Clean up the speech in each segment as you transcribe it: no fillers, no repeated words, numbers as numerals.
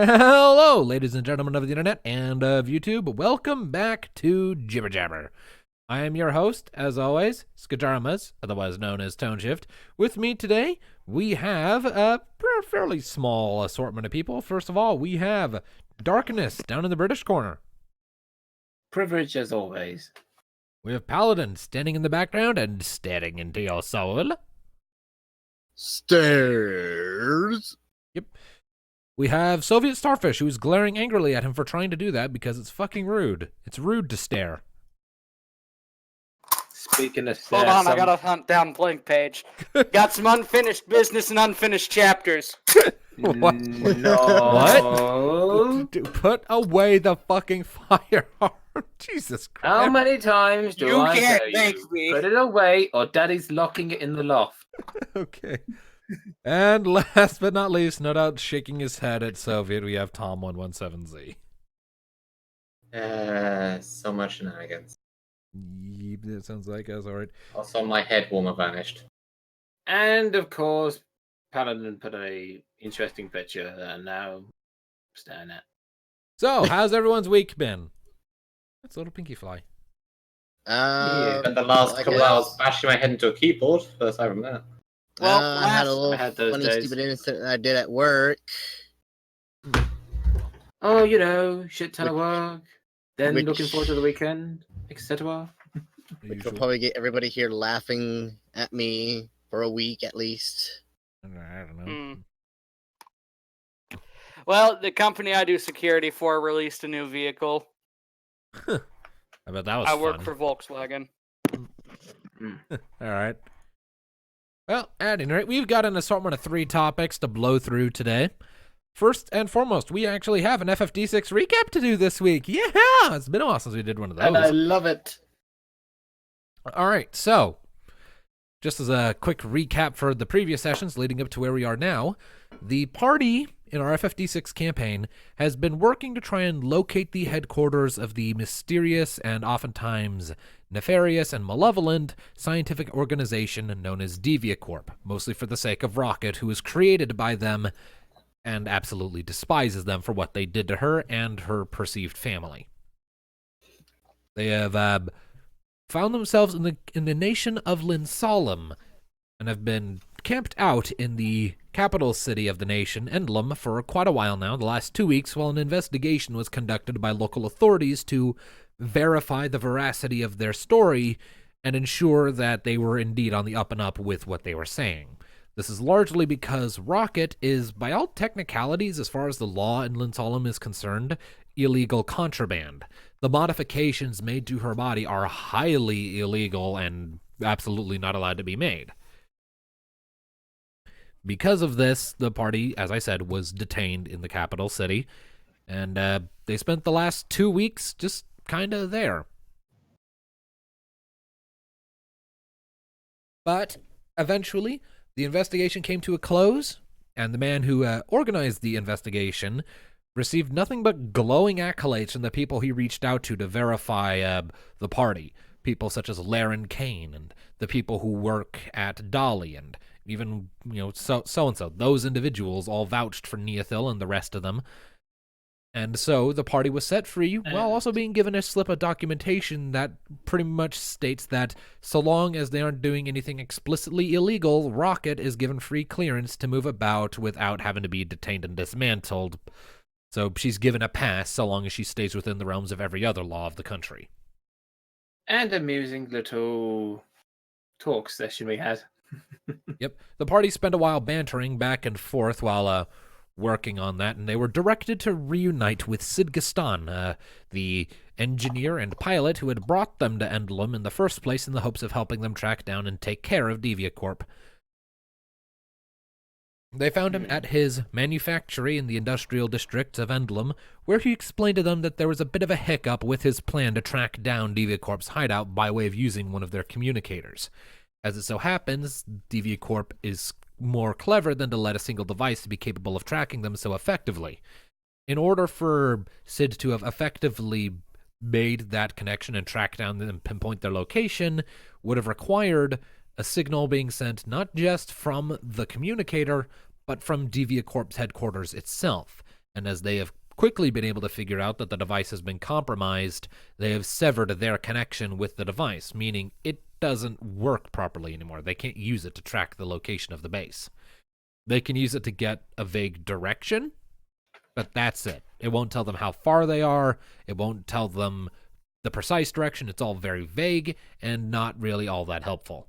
Hello, ladies and gentlemen of the internet and of YouTube. Welcome back to Jibber Jabber. I am your host, as always, Skajaramas, otherwise known as Tone Shift. With me today, we have a fairly small assortment of people. First of all, we have Darkness down in the British corner. Privilege as always. We have Paladin standing in the background and staring into your soul. Stairs. Yep. We have Soviet Starfish, who's glaring angrily at him for trying to do that because it's fucking rude. It's rude to stare. Speaking of Hold on, I gotta hunt down blank page. Got some unfinished business and unfinished chapters. What? No. Dude, put away the fucking firearm. Jesus Christ. How many times do You I can't tell thank you? me. Put it away, or Daddy's locking it in the loft. Okay. And last but not least, no doubt shaking his head at Soviet, we have Tom117Z. So much shenanigans. Yep, that sounds like us, alright. Also, my head warmer vanished. And of course, Paladin put a interesting picture that I'm now staring at. So, how's everyone's week been? That's a little pinky fly. And the last I couple guess. hours bashing my head into a keyboard. First time from that. Well, I had a little I had those funny days. stupid incident I did at work. Oh, you know, shit ton of work. Then which- looking forward to the weekend, etc. Which will Usual. probably get everybody here laughing at me for a week at least. I don't know. Well, the company I do security for released a new vehicle. I bet that was I work fun. for Volkswagen. Alright. Well, at any rate, we've got an assortment of 3 topics to blow through today. First and foremost, we actually have an FFD6 recap to do this week. Yeah! It's been a while since we did one of those. And I love it. Alright, so, just as a quick recap for the previous sessions leading up to where we are now, the party in our FFD6 campaign has been working to try and locate the headquarters of the mysterious and oftentimes nefarious and malevolent scientific organization known as DeviaCorp, mostly for the sake of Rocket, who was created by them and absolutely despises them for what they did to her and her perceived family. They have found themselves in the nation of Linsalem and have been camped out in the capital city of the nation, Endlem, for quite a while now, the last 2 weeks, while an investigation was conducted by local authorities to verify the veracity of their story and ensure that they were indeed on the up and up with what they were saying. This is largely because Rocket is, by all technicalities, as far as the law in Linsalem is concerned, illegal contraband. The modifications made to her body are highly illegal and absolutely not allowed to be made. Because of this, the party, as I said, was detained in the capital city, and they spent the last 2 weeks just kind of there. But eventually, the investigation came to a close, and the man who organized the investigation received nothing but glowing accolades from the people he reached out to verify the party. People such as Lair and Kane, and the people who work at Dolly, and even, so-and-so. Those individuals all vouched for Neothil and the rest of them. And so the party was set free, while also being given a slip of documentation that pretty much states that so long as they aren't doing anything explicitly illegal, Rocket is given free clearance to move about without having to be detained and dismantled. So she's given a pass so long as she stays within the realms of every other law of the country. And amusing little talk session we had. Yep. The party spent a while bantering back and forth while working on that, and they were directed to reunite with Sid Gaston, the engineer and pilot who had brought them to Endlem in the first place in the hopes of helping them track down and take care of DeviaCorp. They found him at his manufactory in the industrial district of Endlem, where he explained to them that there was a bit of a hiccup with his plan to track down DeviaCorp's hideout by way of using one of their communicators. As it so happens, DeviaCorp is more clever than to let a single device be capable of tracking them so effectively. In order for Sid to have effectively made that connection and track down and pinpoint their location, would have required a signal being sent not just from the communicator, but from DeviaCorp's headquarters itself. And as they have quickly been able to figure out that the device has been compromised, they have severed their connection with the device, meaning it doesn't work properly anymore. They can't use it to track the location of the base. They can use it to get a vague direction, but that's it. It won't tell them how far they are. It won't tell them the precise direction. It's all very vague and not really all that helpful.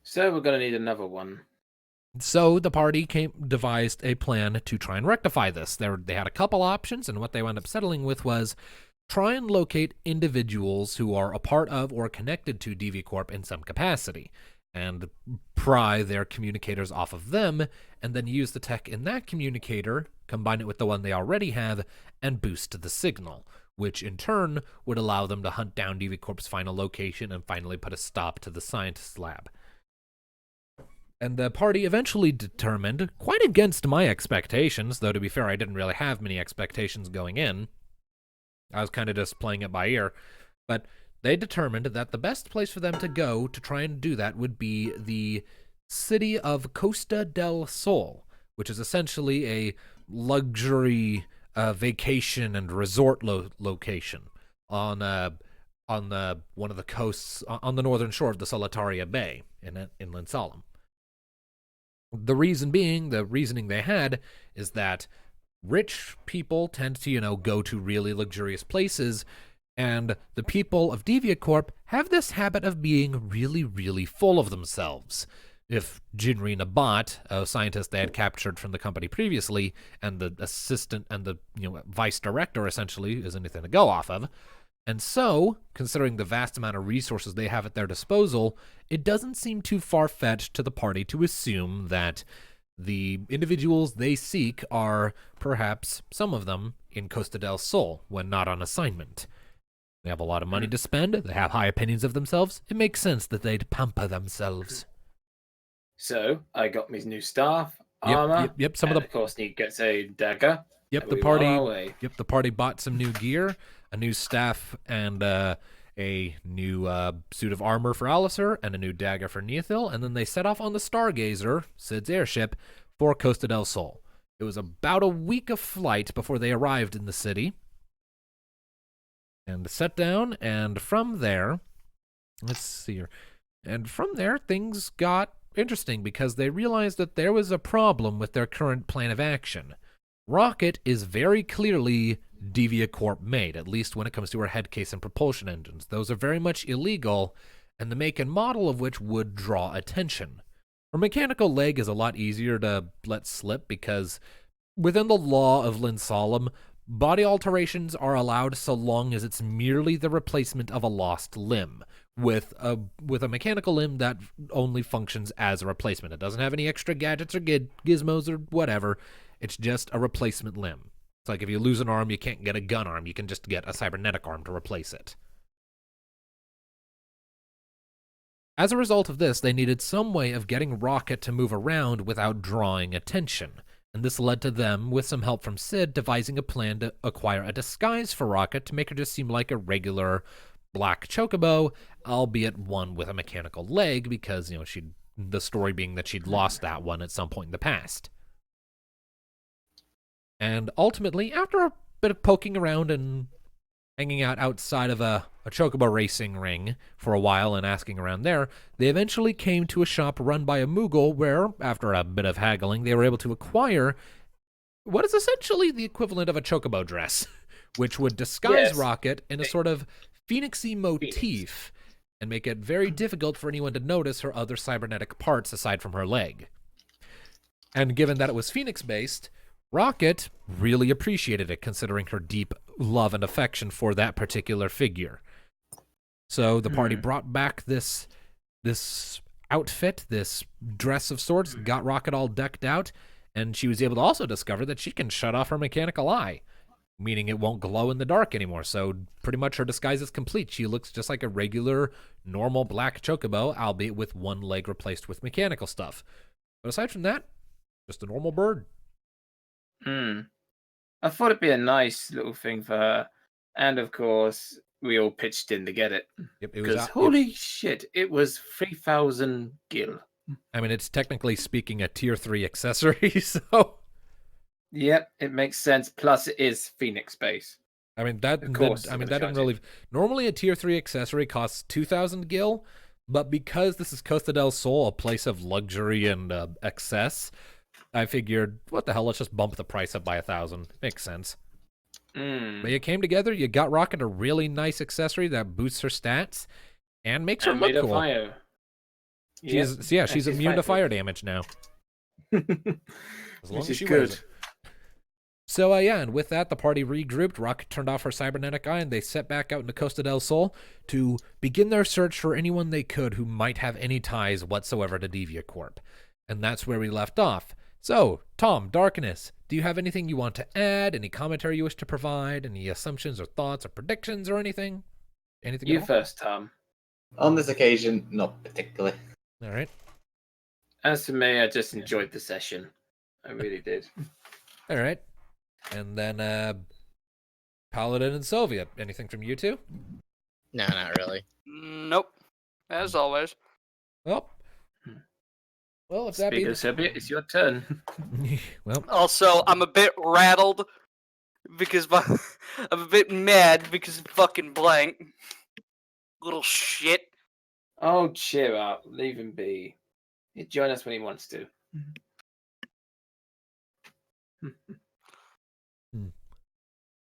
So we're going to need another one. So the party devised a plan to try and rectify this. They had a couple options, and what they wound up settling with was try and locate individuals who are a part of or connected to DV Corp in some capacity, and pry their communicators off of them, and then use the tech in that communicator, combine it with the one they already have, and boost the signal, which in turn would allow them to hunt down DV Corp's final location and finally put a stop to the scientist's lab. And the party eventually determined, quite against my expectations, though to be fair, I didn't really have many expectations going in. I was kind of just playing it by ear. But they determined that the best place for them to go to try and do that would be the city of Costa del Sol, which is essentially a luxury vacation and resort location on one of the coasts on the northern shore of the Solitaria Bay in Inland Solemn. The reasoning they had is that rich people tend to, go to really luxurious places, and the people of Devia Corp have this habit of being really, really full of themselves. If Jinri Nabat, a scientist they had captured from the company previously, and the assistant and the vice director essentially is anything to go off of. And so, considering the vast amount of resources they have at their disposal, it doesn't seem too far-fetched to the party to assume that the individuals they seek are, perhaps, some of them, in Costa del Sol when not on assignment. They have a lot of money to spend, they have high opinions of themselves, it makes sense that they'd pamper themselves. So, I got my new staff, armor, Yep, of course, Neat gets a dagger. Yep, the party bought some new gear, a new staff, and a new suit of armor for Alistair, and a new dagger for Neothil, and then they set off on the Stargazer, Sid's airship, for Costa del Sol. It was about a week of flight before they arrived in the city, and set down, and from there, let's see here, and from there, things got interesting, because they realized that there was a problem with their current plan of action. Rocket is very clearly Devia Corp made, at least when it comes to her headcase and propulsion engines. Those are very much illegal, and the make and model of which would draw attention. Her mechanical leg is a lot easier to let slip because within the law of Lynn Solemn, body alterations are allowed so long as it's merely the replacement of a lost limb, with a mechanical limb that only functions as a replacement. It doesn't have any extra gadgets or gizmos or whatever. It's just a replacement limb. It's like if you lose an arm, you can't get a gun arm. You can just get a cybernetic arm to replace it. As a result of this, they needed some way of getting Rocket to move around without drawing attention. And this led to them, with some help from Sid, devising a plan to acquire a disguise for Rocket to make her just seem like a regular black chocobo, albeit one with a mechanical leg, because, the story being that she'd lost that one at some point in the past. And ultimately, after a bit of poking around and hanging out outside of a chocobo racing ring for a while and asking around there, they eventually came to a shop run by a Moogle where, after a bit of haggling, they were able to acquire what is essentially the equivalent of a chocobo dress, which would disguise Rocket in a sort of phoenixy motif and make it very difficult for anyone to notice her other cybernetic parts aside from her leg. And given that it was Phoenix-based, Rocket really appreciated it, considering her deep love and affection for that particular figure. So the party brought back this outfit, this dress of sorts, got Rocket all decked out, and she was able to also discover that she can shut off her mechanical eye, meaning it won't glow in the dark anymore. So pretty much her disguise is complete. She looks just like a regular, normal black chocobo, albeit with one leg replaced with mechanical stuff. But aside from that, just a normal bird. I thought it'd be a nice little thing for her. And of course, we all pitched in to get it. Yep, because holy shit, it was 3,000 gil. I mean, it's technically speaking a tier 3 accessory, so... Yep, it makes sense. Plus, it is Phoenix base. I mean that. Of course, I mean they're that didn't gonna really. Normally, a tier 3 accessory costs 2,000 gil, but because this is Costa del Sol, a place of luxury and excess, I figured, what the hell? Let's just bump the price up by 1,000. Makes sense. But you came together. You got Rocket a really nice accessory that boosts her stats and makes her And look made a cool. fire. She's Yep. she's And immune to fire fighting. damage now, as long Which as is she wears good. it. So yeah, and with that, the party regrouped. Rocket turned off her cybernetic eye, and they set back out into Costa del Sol to begin their search for anyone they could who might have any ties whatsoever to Devia Corp. And that's where we left off. So, Tom, Darkness, do you have anything you want to add? Any commentary you wish to provide? Any assumptions or thoughts or predictions or anything? Anything You at all? first, Tom. On this occasion, not particularly. All right. As for me, I just enjoyed the session. I really did. All right. And then Paladin and Soviet. Anything from you two? No, not really. Nope. As always. Well, if that be Speaking of Serbia, it's your turn. well, Also, I'm a bit rattled because I'm a bit mad because of fucking blank. Little shit. Oh, cheer up. Leave him be. He'll join us when he wants to.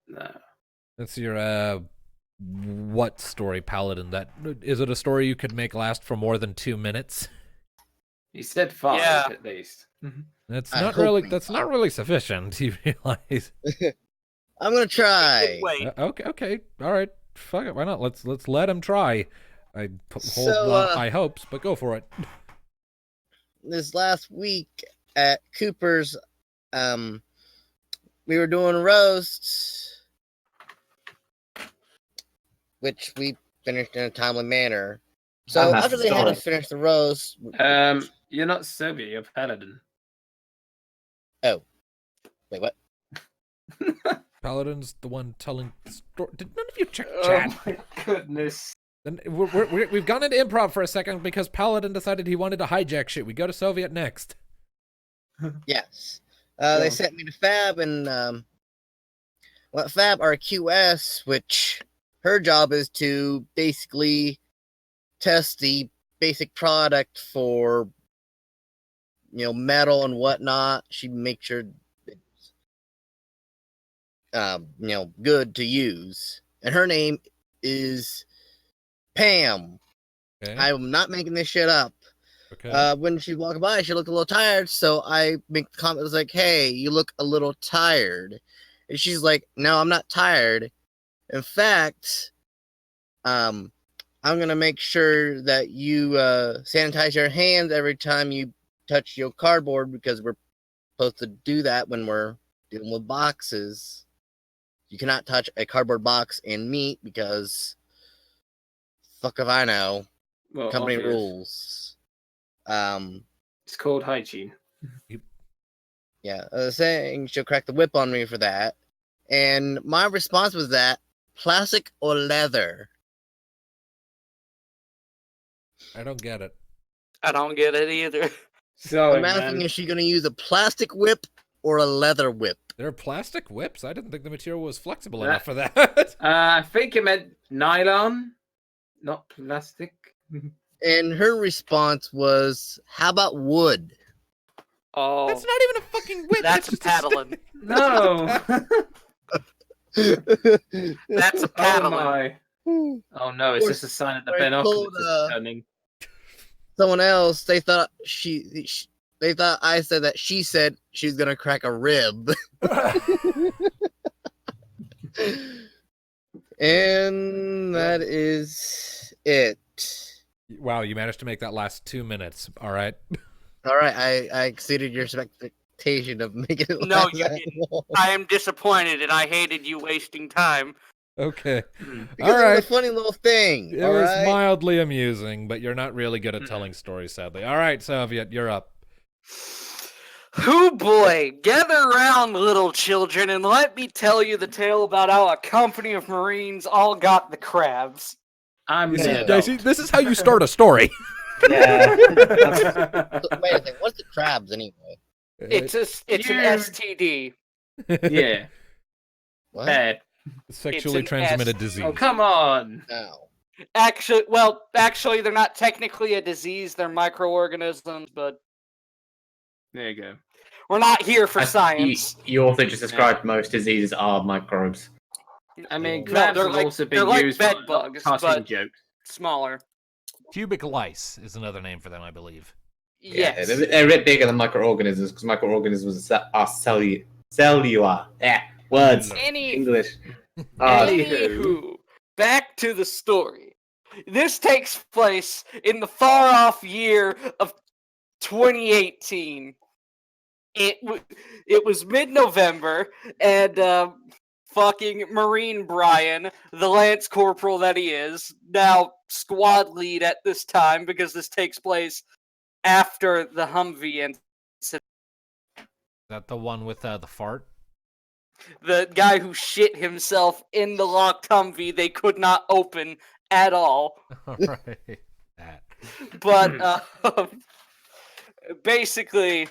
No. that's your what story, Paladin? That is it a story you could make last for more than 2 minutes? He said 5 Yeah. at least. That's I not hope really. we That's are. not really sufficient. You realize? I'm gonna try. Wait. Okay, all right. Fuck it. Why not? Let's let him try. I hold So, not high hopes, but go for it. This last week at Cooper's, we were doing roasts, which we finished in a timely manner. So That's after they had to solid. finish the roast, You're not Serbia, you're Paladin. wait, what? Paladin's the one telling. Did none of you check Oh chat? my goodness. Then we've gone into improv for a second because Paladin decided he wanted to hijack shit. We go to Soviet next. Yes. Yeah. They sent me to Fab and well, Fab our QS, which her job is to basically test the basic product for metal and whatnot. She makes sure it's good to use. And her name is Pam. Okay. I'm not making this shit up. Okay. When she walked by, she looked a little tired, so I make the comment, was like, "Hey, you look a little tired," and she's like, "No, I'm not tired. In fact, I'm gonna make sure that you sanitize your hands every time you touch your cardboard because we're supposed to do that when we're dealing with boxes. You cannot touch a cardboard box and meat because fuck if I know, Well, company obvious. rules." It's called hygiene. Yeah, saying she'll crack the whip on me for that. And my response was that plastic or leather. I don't get it. I don't get it either. Sorry, I'm asking, man. is she going to use a plastic whip or a leather whip? There are plastic whips. I didn't think the material was flexible That- enough for that. I think it meant nylon, not plastic. And her response was, how about wood? Oh, That's not even a fucking whip. that's a just paddling. No. That's a Oh paddling. my. Oh no, it's Or- just a sign that the or I binoculars told, is turning. Someone else, they thought I said that she said she was going to crack a rib. And that is it. Wow, you managed to make that last 2 minutes. All right. All right, I exceeded your expectation of making it No, last you that didn't. long. I am disappointed, and I hated you wasting time. Okay. Because All it right. was a funny little thing. It all was right? mildly amusing, but you're not really good at Mm. telling stories, sadly. All right, Soviet, you're up. Oh boy, gather around, little children, and let me tell you the tale about how a company of Marines all got the crabs. I'm You the see, adult. see, this is how you start a story. Yeah. So, wait a second, what's the crabs anyway? It's an You- STD. Yeah, What? bad. Sexually an transmitted S. disease. Oh, come on. No. Actually, they're not technically a disease. They're microorganisms, but There you go. we're not here for You, science. you also just described most diseases are microbes. I mean, No, crabs they're have like- also they're been like used bed for bugs, cartoon but- jokes. Smaller. Cubic lice is another name for them, I believe. Yes. Yeah, they're a bit bigger than microorganisms because microorganisms are cellular. Words. English. Anywho, back to the story. This takes place in the far-off year of 2018. It was mid-November, and fucking Marine Brian, the Lance Corporal that he is, now squad lead at this time because this takes place after the Humvee incident. Is that the one with the fart? The guy who shit himself in the locked Humvee they could not open at all. Alright. That. But basically,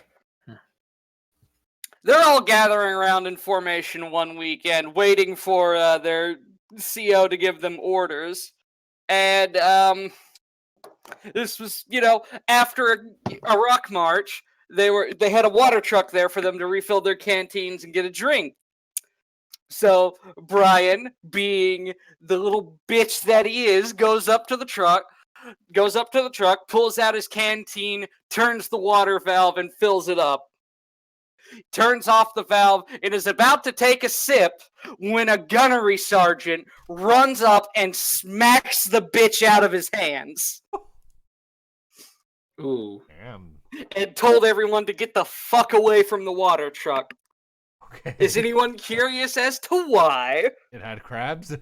they're all gathering around in formation one weekend, waiting for their CO to give them orders. And this was, after a ruck march, they had a water truck there for them to refill their canteens and get a drink. So Brian, being the little bitch that he is, goes up to the truck, pulls out his canteen, turns the water valve, and fills it up. Turns off the valve and is about to take a sip when a gunnery sergeant runs up and smacks the bitch out of his hands Ooh. Damn. and told everyone to get the fuck away from the water truck. Okay. Is anyone curious as to why? It had crabs?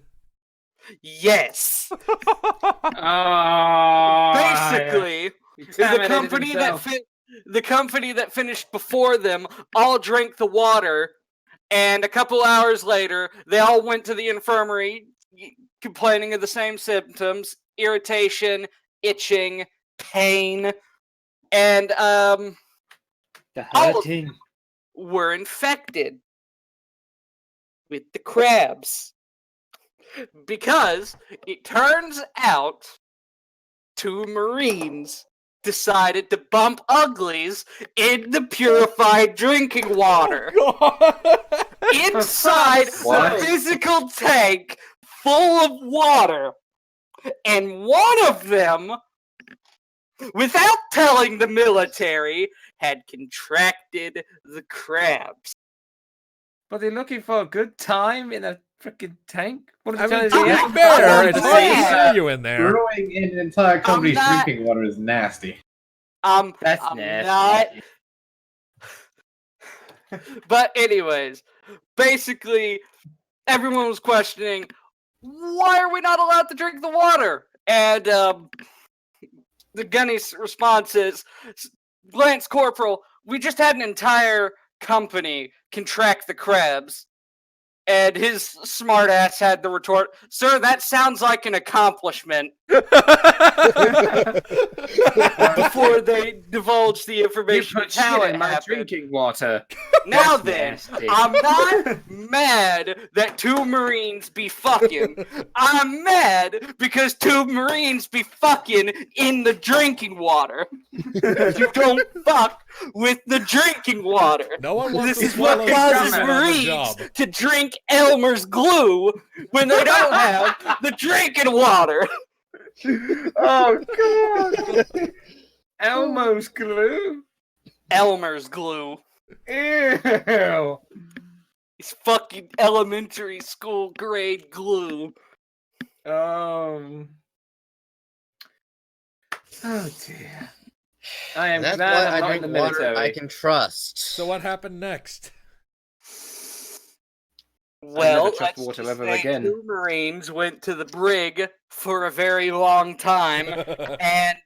Yes. Basically, the company that finished before them all drank the water, and a couple hours later, they all went to the infirmary complaining of the same symptoms: irritation, itching, pain, and The all of hurting. were infected with the crabs. Because it turns out 2 Marines decided to bump uglies in the purified drinking water inside What? a physical tank full of water. And one of them, without telling the military, had contracted the crabs. But they're looking for a good time in a freaking tank? What I did mean, you to tell be us? fair, it's hard to Yeah. see you in there. Brewing in an entire company's not- drinking water is nasty. That's I'm nasty. But anyways, basically, everyone was questioning, why are we not allowed to drink the water? And the gunny's response is, Lance Corporal, we just had an entire company contract the crabs. And his smart ass had the retort, sir, that sounds like an accomplishment. Before they divulged the You information put of how shit it in my happened. drinking water. Now That's then, nasty. I'm not mad that 2 Marines be fucking. I'm mad because 2 Marines be fucking in the drinking water. You don't fuck with the drinking water. No one wants This to is what swallow causes salmon on the Marines job. to drink Elmer's glue when they don't have the drinking water. Oh, God. Elmo's glue? Elmer's glue. Ew. It's fucking elementary school grade glue. Oh, dear. I am That's glad why I'm not I in the drink water military. I can trust. So what happened next? Well, never trust let's water just ever say again. 2 Marines went to the brig for a very long time, and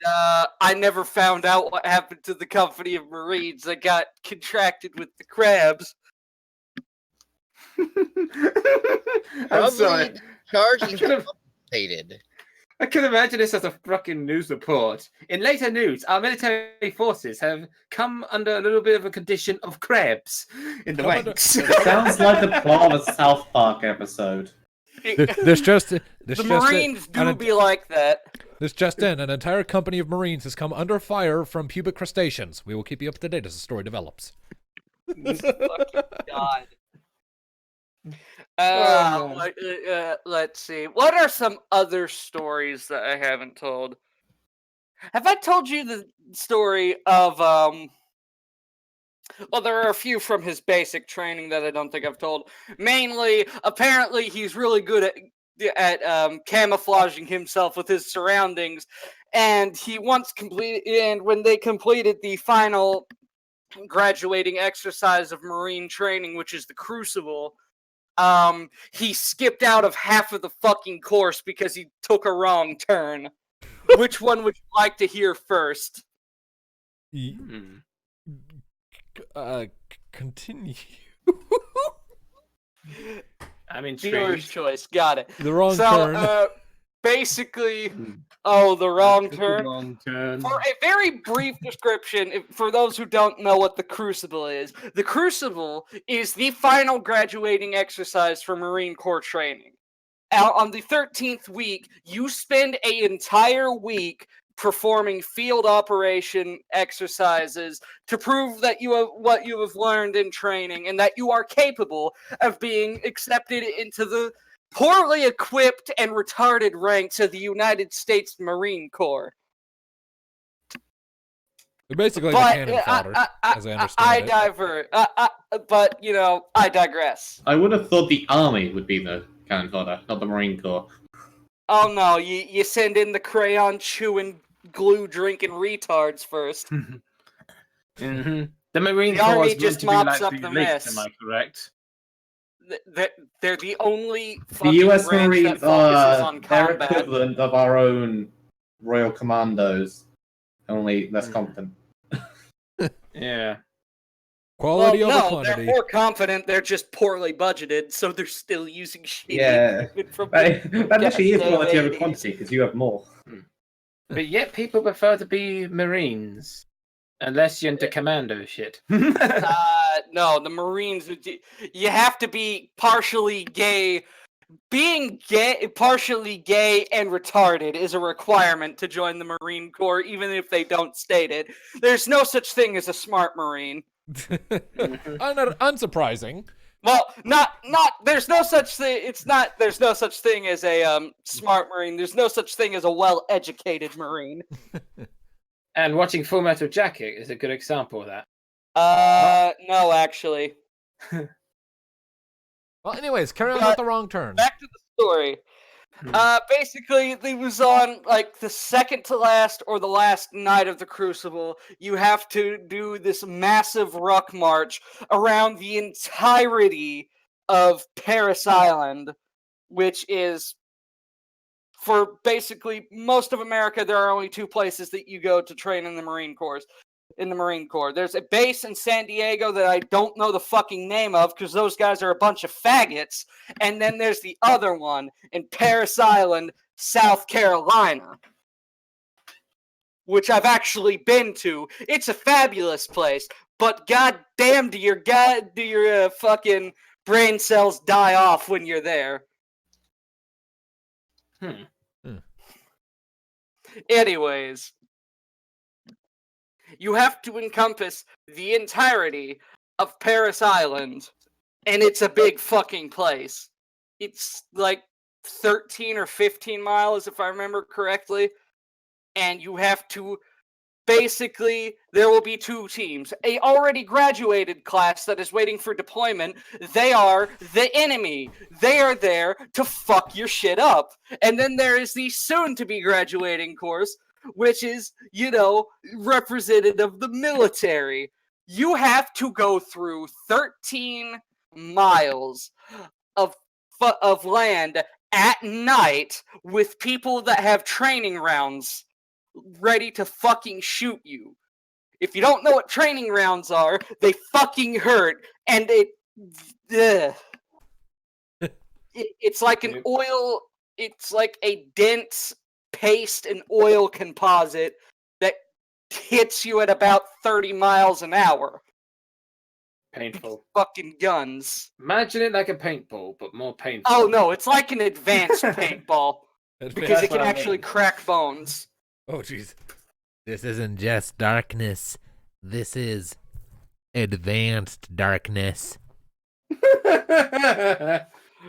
I never found out what happened to the company of Marines that got contracted with the crabs. I'm Probably sorry. charged I and could've- compensated. I can imagine this as a fucking news report. In later news, our military forces have come under a little bit of a condition of crabs in the Come under- ranks. Sounds like the plot of a South Park episode. There's just The Marines do be like that. This just in, an entire company of Marines has come under fire from pubic crustaceans. We will keep you up to date as the story develops. Fucking God. Let's see. What are some other stories that I haven't told? Have I told you the story of well, there are a few from his basic training that I don't think I've told. Mainly, apparently, he's really good at camouflaging himself with his surroundings, and he once completed. And when they completed the final graduating exercise of Marine training, which is the Crucible, he skipped out of half of the fucking course because he took a wrong turn. Which one would you like to hear first? Continue. I'm intrigued. Dealer's choice. Got it. The wrong turn. Basically, the wrong turn. Wrong turn. For a very brief description, for those who don't know what the Crucible is, the Crucible is the final graduating exercise for Marine Corps training. On the 13th week, you spend an entire week performing field operation exercises to prove that you have what you have learned in training and that you are capable of being accepted into the poorly equipped and retarded ranks of the United States Marine Corps. They're basically the cannon fodder, as I understand it. But, I digress. I would have thought the army would be the cannon fodder, not the Marine Corps. Oh no, you send in the crayon chewing, glue drinking retards first. Mm-hmm. The Marine The Corps army is meant just to be mops like up the the elite, mess. am I correct? They're the only The fucking US branch Marines that focuses are on their combat. equivalent of our own Royal Commandos, only less competent. Yeah. Quality over no, quantity. they're more confident. They're just poorly budgeted, so they're still using shit. Yeah. That actually is quality over quantity, because you have more. But yet people prefer to be Marines. Unless you're into commando shit. No, the Marines, you have to be partially gay. Being gay, partially gay and retarded is a requirement to join the Marine Corps, even if they don't state it. There's no such thing as a smart Marine. Unsurprising. Well, there's no such thing. There's no such thing as a smart Marine. There's no such thing as a well-educated Marine. And watching Full Metal Jacket is a good example of that. No, actually. Well, anyways, carry on with the wrong turn. Back to the story. Basically, it was on like the second to last or the last night of the Crucible. You have to do this massive ruck march around the entirety of Paris Island, which is, for basically most of America, there are only two places that you go to train in the Marine Corps. There's a base in San Diego that I don't know the fucking name of because those guys are a bunch of faggots. And then there's the other one in Paris Island, South Carolina, which I've actually been to. It's a fabulous place, but goddamn, do your fucking brain cells die off when you're there. Anyways, you have to encompass the entirety of Paris Island, and it's a big fucking place. It's like 13 or 15 miles, if I remember correctly, and you have to basically, there will be two teams. A already graduated class that is waiting for deployment, they are the enemy. They are there to fuck your shit up. And then there is the soon-to-be graduating course, which is, representative of the military. You have to go through 13 miles of land at night with people that have training rounds ready to fucking shoot you. If you don't know what training rounds are, they fucking hurt, and it's like an oil. It's like a dense paste and oil composite that hits you at about 30 miles an hour. Painful. Fucking guns. Imagine it like a paintball, but more painful. Oh no, it's like an advanced paintball because That's it can what I actually mean. crack bones. Oh, jeez. This isn't just darkness. This is advanced darkness.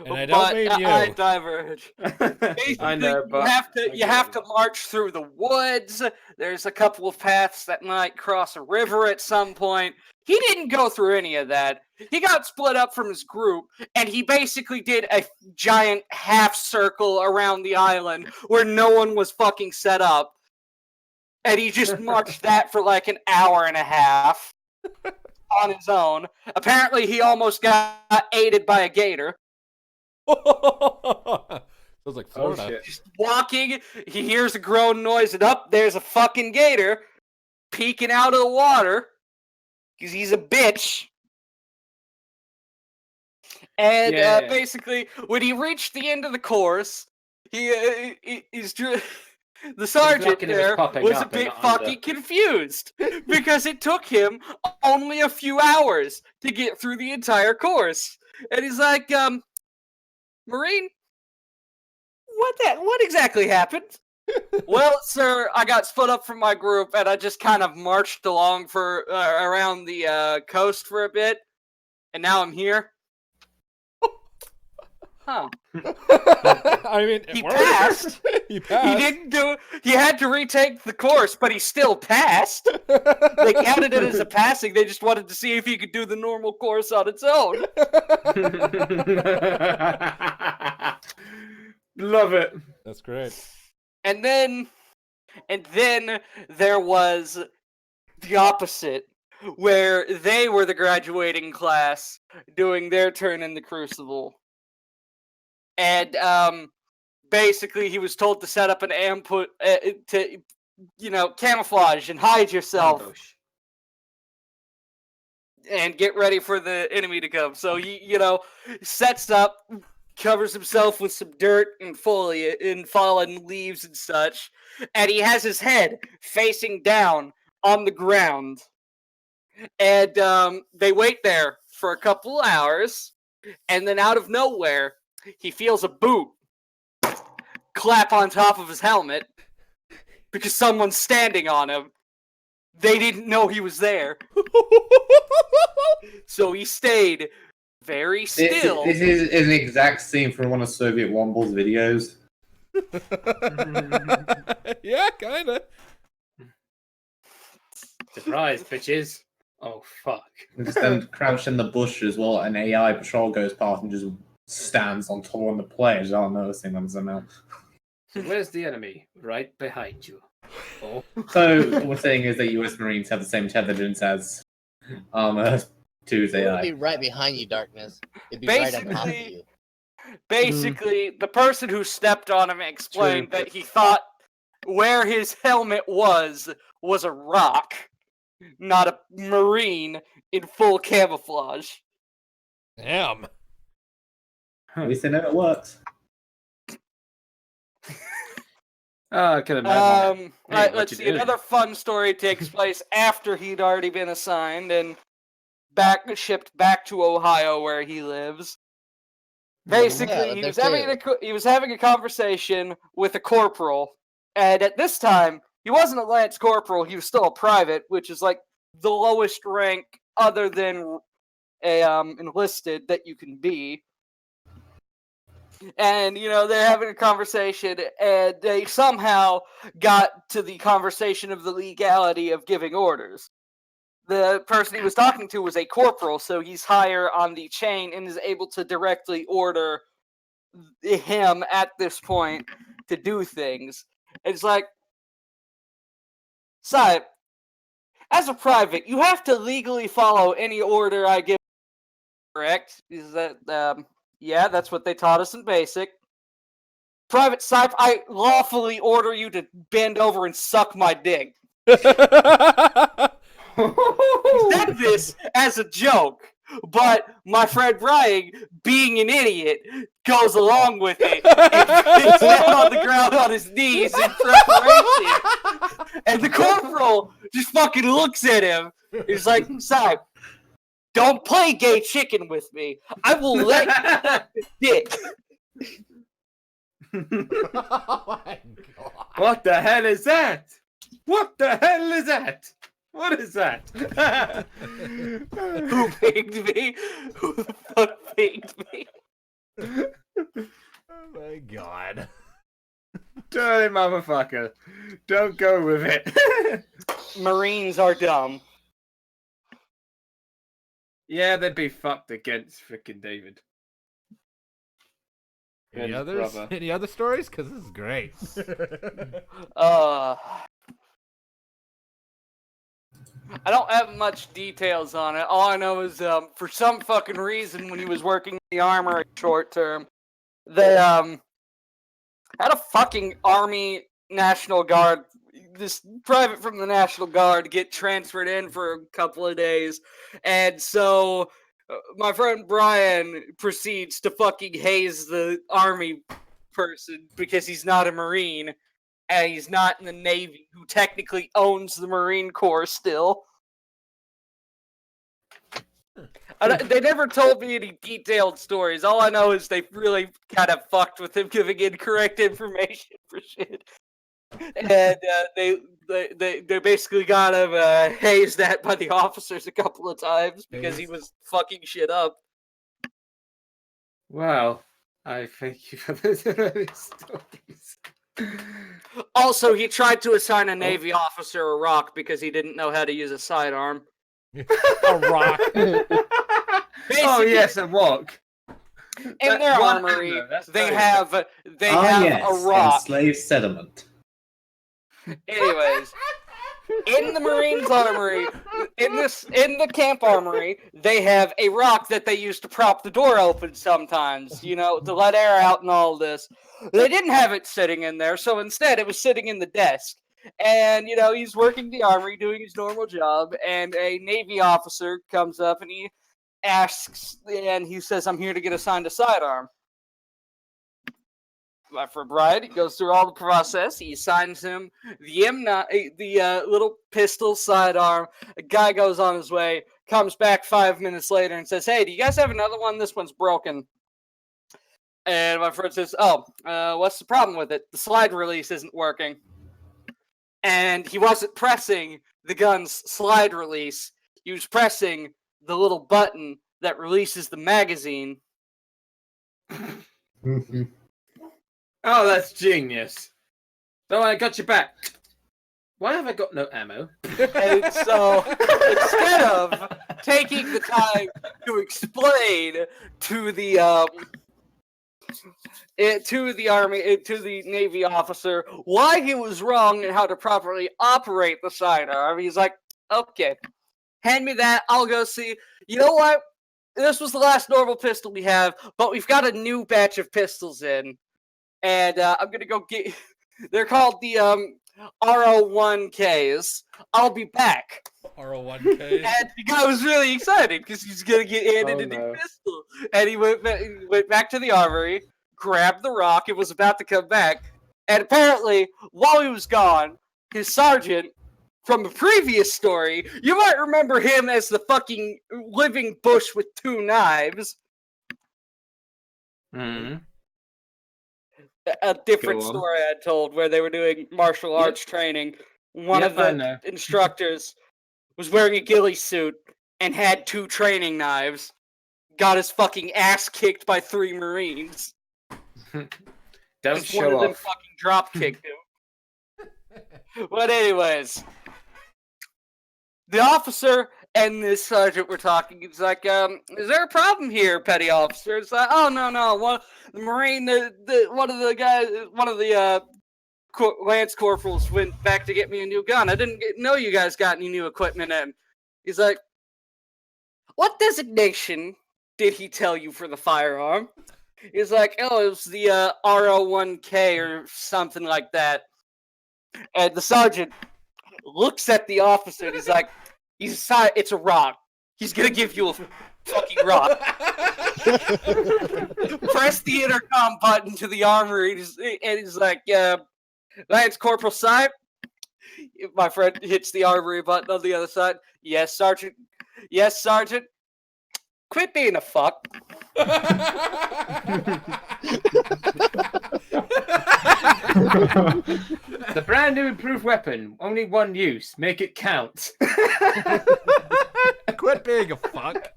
And I don't mean you. I diverge. I know, Basically, but you have to march through the woods. There's a couple of paths that might cross a river at some point. He didn't go through any of that. He got split up from his group, and he basically did a giant half circle around the island where no one was fucking set up. And he just marched that for like an hour and a half on his own. Apparently, he almost got aided by a gator. Sounds like Oh, Florida. shit. Just walking, he hears a groan noise, and up there's a fucking gator peeking out of the water because he's a bitch. And Yeah. basically, when he reached the end of the course, the sergeant lucky it was there popping was a up and bit not fucking under. confused because it took him only a few hours to get through the entire course. And he's like, Marine, what exactly happened? Well, sir, I got split up from my group and I just kind of marched along for around the coast for a bit, and now I'm here. Huh. I mean, it He worked. passed. He passed. He didn't do it. He had to retake the course, but he still passed. They counted it as a passing. They just wanted to see if he could do the normal course on its own. Love it. That's great. And then there was the opposite, where they were the graduating class doing their turn in the Crucible. And basically he was told to set up an ambush to, camouflage and hide yourself Ambush. and get ready for the enemy to come. So he, sets up, covers himself with some dirt and foliage and fallen leaves and such, and he has his head facing down on the ground. And they wait there for a couple hours, and then out of nowhere, he feels a boot clap on top of his helmet because someone's standing on him. They didn't know he was there. So he stayed very still. This is an exact scene from one of Soviet Womble's videos. Yeah, kinda. Surprise, bitches. Oh, fuck. And just then crouched in the bushes while an AI patrol goes past and just stands on top of the players. I don't noticing them somehow. So where's the enemy? Right behind you. Oh. So what we're saying is that US Marines have the same intelligence as Armor 2's It would AI. be right behind you, Darkness. It'd be right on top of Basically- you. Basically, the person who stepped on him explained that he thought where his helmet was a rock, not a Marine in full camouflage. Damn. At least they know it works. Oh, I can imagine. Right, what let's you see. doing? Another fun story takes place after he'd already been assigned and shipped back to Ohio where he lives. Basically, Yeah, he there was having a conversation with a corporal, and at this time, he wasn't a lance corporal. He was still a private, which is like the lowest rank other than a enlisted that you can be. And they're having a conversation, and they somehow got to the conversation of the legality of giving orders. The person he was talking to was a corporal, so he's higher on the chain and is able to directly order him at this point to do things. It's like, Sahib, as a private, you have to legally follow any order I give. Correct? Is that yeah, that's what they taught us in basic. Private Sahib, I lawfully order you to bend over and suck my dick. He said this as a joke, But my friend Brian, being an idiot, goes along with it and sits down on the ground on his knees in preparation. And the corporal just fucking looks at him. He's like, "Side, don't play gay chicken with me. I will let you suck this dick." Oh my God. What the hell is that? What the hell is that? What is that? Who pinged me? Who the fuck pinged me? Oh my God. Dirty motherfucker. Don't go with it. Marines are dumb. Yeah, they'd be fucked against freaking David. Any And others? brother. Any other stories? Because this is great. I don't have much details on it. All I know is, for some fucking reason, when he was working the armory short term, they had a fucking Army National Guard, this private from the National Guard, get transferred in for a couple of days, and so my friend Brian proceeds to fucking haze the Army person because he's not a Marine. And he's not in the Navy, who technically owns the Marine Corps still. They never told me any detailed stories. All I know is they really kind of fucked with him, giving incorrect information for shit. And they basically got him hazed at by the officers a couple of times because he was fucking shit up. Wow. I thank you for those stories. Also, he tried to assign a Navy officer a rock because he didn't know how to use a sidearm. A rock. Oh yes, a rock. In their One armory, ammo, that's they very have yes, a rock. enslaved settlement. Anyways, in the Marines armory, in the camp armory, they have a rock that they use to prop the door open sometimes, you know, to let air out and all this. They didn't have it sitting in there, so instead it was sitting in the desk. And, you know, he's working the armory, doing his normal job, and a Navy officer comes up and he asks, and he says, "I'm here to get assigned a sidearm." For Brian, he goes through all the process. He assigns him the M9, the little pistol sidearm. A guy goes on his way, comes back 5 minutes later and says, "Hey, do you guys have another one? This one's broken." And my friend says, "Oh, what's the problem with it? The slide release isn't working." And he wasn't pressing the gun's slide release. He was pressing the little button that releases the magazine. Oh, that's genius. So I got your back. Why have I got no ammo? And so, instead of taking the time to explain to the Navy officer why he was wrong and how to properly operate the sidearm, he's like, "Okay, hand me that. I'll go see. You know what? This was the last normal pistol we have, but we've got a new batch of pistols in, and I'm gonna go get. They're called the RO1Ks. I'll be back." R01K. And the guy was really excited because he's gonna get handed a new pistol. And he went back to the armory, grabbed the rock, and was about to come back. And apparently, while he was gone, his sergeant from the previous story, you might remember him as the fucking living bush with two knives. Mm-hmm. A different Go on. story I told where they were doing martial arts training. One of I the know. instructors was wearing a ghillie suit and had two training knives. Got his fucking ass kicked by 3 Marines. Don't Just one show of them off. fucking drop kicked him. But anyways, the officer and this sergeant were talking. He's like, "Is there a problem here, petty officer?" It's like, "Oh no, the Marine, one of the Lance corporals went back to get me a new gun. I didn't know you guys got any new equipment in." He's like, "What designation did he tell you for the firearm?" He's like, "Oh, it was the RO1K or something like that." And the sergeant looks at the officer and he's like, "It's a rock. He's gonna give you fucking rock. Press the intercom button to the armory, and he's like, Lance Corporal Sype. My friend hits the armory button on the other side. Yes, Sergeant. Yes, Sergeant. Quit being a fuck. The brand new improved weapon, only one use. Make it count. Quit being a fuck.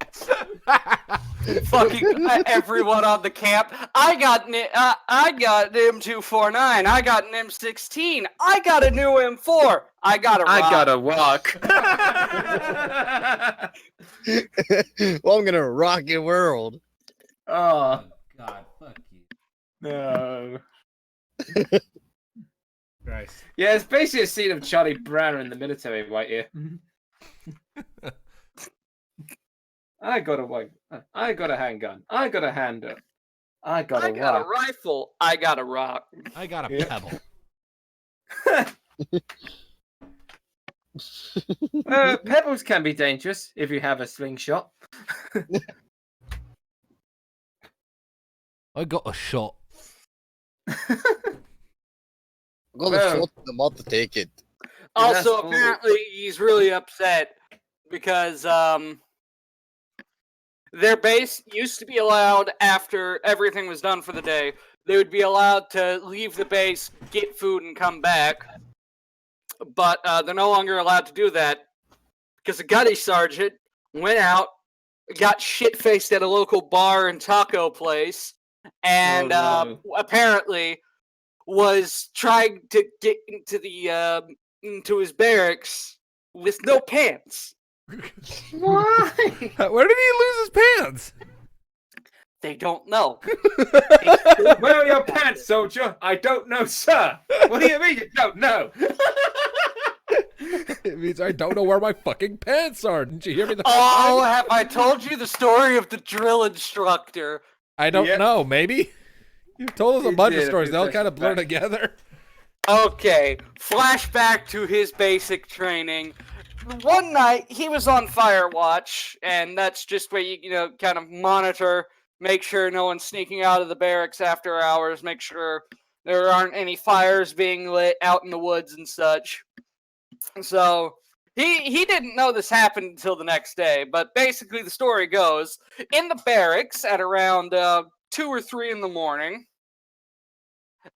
Fucking everyone on the camp. I got an M249. I got an M16. I got a new M4. I got a rock. I gotta walk. Well, I'm gonna rock your world. Oh God, fuck you. no. Christ. Yeah, it's basically a scene of Charlie Brown in the military right here. I got a wife. I got a handgun. I got a handgun. I got a rock. a rifle. I got a rock. I got a Yeah. pebble. Pebbles can be dangerous if you have a slingshot. I got a shot. Go Well. to the mouth to take it. Also, That's- apparently, he's really upset because their base used to be allowed after everything was done for the day. They would be allowed to leave the base, get food, and come back. But they're no longer allowed to do that because the gunny sergeant went out, got shit-faced at a local bar and taco place, and no. apparently was trying to get into his barracks with no pants. Why? Where did he lose his pants? They don't know. Where are your pants, soldier? I don't know, sir. What do you mean you don't know? It means I don't know where my fucking pants are. Didn't you hear me? Oh, have I told you the story of the drill instructor? I don't Yep. know. Maybe you've told us a You bunch of did a stories. few They all kind of sessions blur back. together. Okay, flashback to his basic training. One night he was on fire watch, and that's just where you kind of monitor, make sure no one's sneaking out of the barracks after hours, make sure there aren't any fires being lit out in the woods and such. So he didn't know this happened until the next day, but basically the story goes, in the barracks at around 2 or 3 in the morning,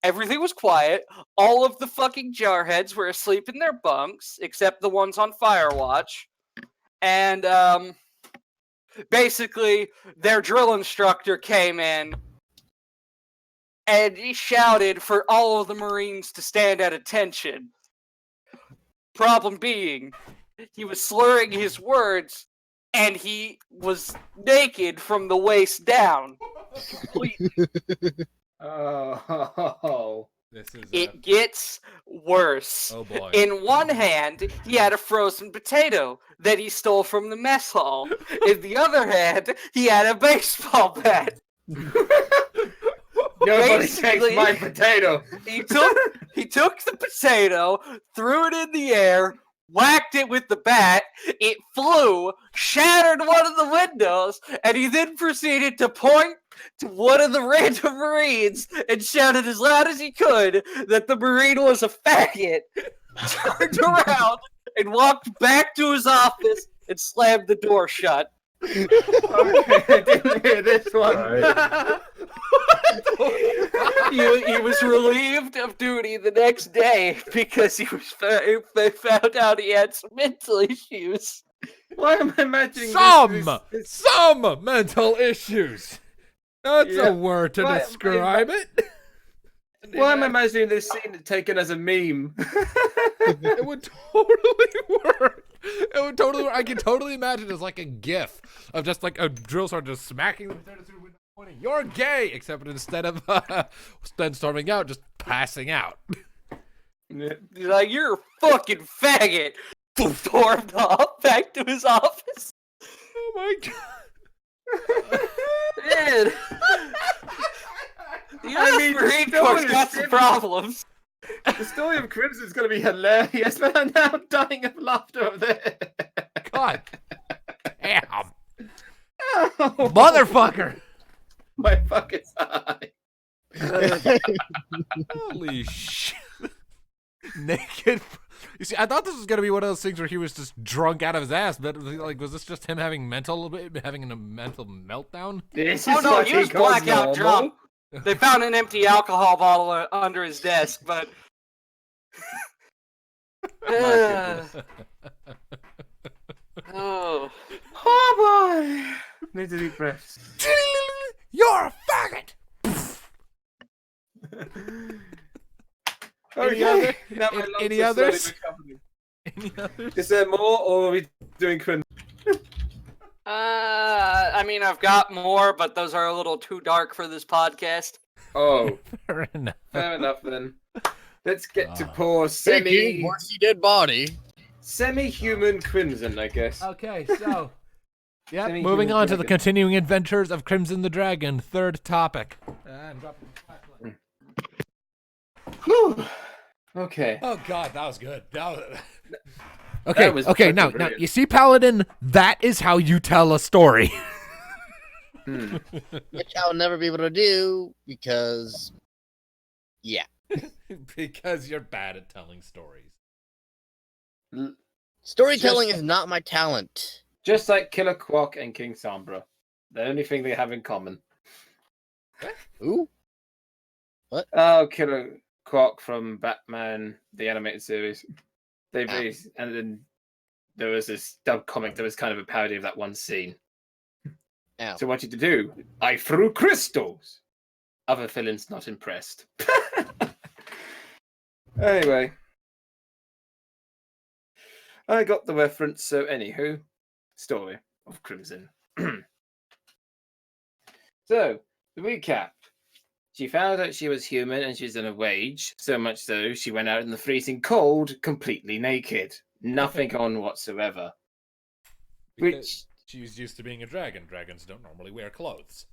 everything was quiet. All of the fucking jarheads were asleep in their bunks, except the ones on fire watch. And basically, their drill instructor came in and he shouted for all of the Marines to stand at attention. Problem being, he was slurring his words and he was naked from the waist down. Completely. Oh. This is. It gets worse. Oh boy. In one hand, he had a frozen potato that he stole from the mess hall. In the other hand, he had a baseball bat. Nobody Basically- takes my potato. He took the potato, threw it in the air, whacked it with the bat. It flew, shattered one of the windows, and he then proceeded to point to one of the random Marines and shouted as loud as he could that the Marine was a faggot. Turned around and walked back to his office and slammed the door shut. Okay, I didn't hear this one. Right. He was relieved of duty the next day because they found out he had some mental issues. Why am I imagining this? Some mental issues. That's Yeah. a word to Why- describe it. Why am I imagining this scene taken as a meme? It would totally work. It would totally work. I can totally imagine it as like a gif of just like a drill sergeant just smacking the potato through the window pointing, "You're gay," except instead of then storming out, just passing out. He's like, "You're a fucking faggot." Stormed off back to his office. Oh my god. Man. The I US mean, Marine no Corps one is got some serious. problems. The story of Crimson is going to be hilarious, but I'm now dying of laughter over there. God damn. Motherfucker! My fucking eye. Holy shit. Naked. You see, I thought this was going to be one of those things where he was just drunk out of his ass, but like, was this just him having a mental meltdown? This Oh is no, what he was calls blackout normal. drunk. They found an empty alcohol bottle under his desk, but. My Oh. Oh boy. Need to deep breaths. You're a faggot! Okay. other- Now my lungs any are slowly others? recovering. Any others? Is there more, or are we doing cringe? I mean, I've got more, but those are a little too dark for this podcast. Oh, Fair enough. fair enough then. Let's get to Ah. poor Horsey dead body. semi-human Crimson, I guess. Okay, so. Yeah, Semi-human moving on to the dragon. continuing adventures of Crimson the Dragon, third topic. I'm dropping the flashlight. Whew. Okay. Oh god, that was good. That Okay, was okay, fucking now brilliant. you see, Paladin, that is how you tell a story. Hmm. Which I'll never be able to do because, yeah. Because you're bad at telling stories. Storytelling Just- is not my talent. Just like Killer Quack and King Sombra. The only thing they have in common. Ooh. Oh, Killer Quack from Batman, the animated series. They Ah. and then there was this dub comic that was kind of a parody of that one scene. Ow. So what did you do? I threw crystals. Other villains not impressed. Anyway. I got the reference, so anywho. Story of Crimson. So, the recap. She found out she was human and she's in a rage, so much so she went out in the freezing cold completely naked. Nothing on whatsoever. Which, She was used to being a dragon. Dragons don't normally wear clothes.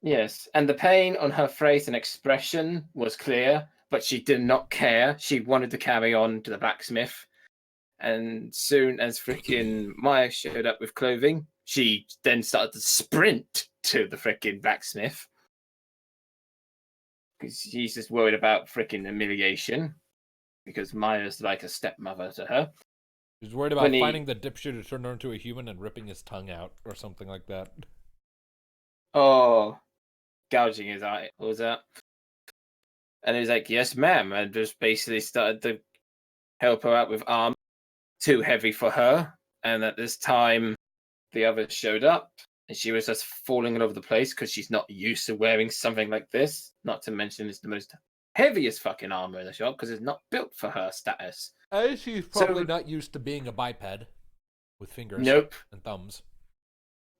yes, and the pain on her face and expression was clear, but she did not care. She wanted to carry on to the blacksmith. And soon as freaking Maya showed up with clothing, she then started to sprint to the freaking blacksmith. Because she's just worried about freaking humiliation. Because Maya's like a stepmother to her. She was worried about When he- finding the dipshit who turned her into a human and ripping his tongue out or something like that. Oh, gouging his eye. What was that? And he was like, yes, ma'am. And just basically started to help her out with armor. Too heavy for her. And at this time, the others showed up. And she was just falling all over the place because she's not used to wearing something like this. Not to mention it's the most heaviest fucking armor in the shop because it's not built for her status. She's So- probably not used to being a biped with fingers Nope. and thumbs.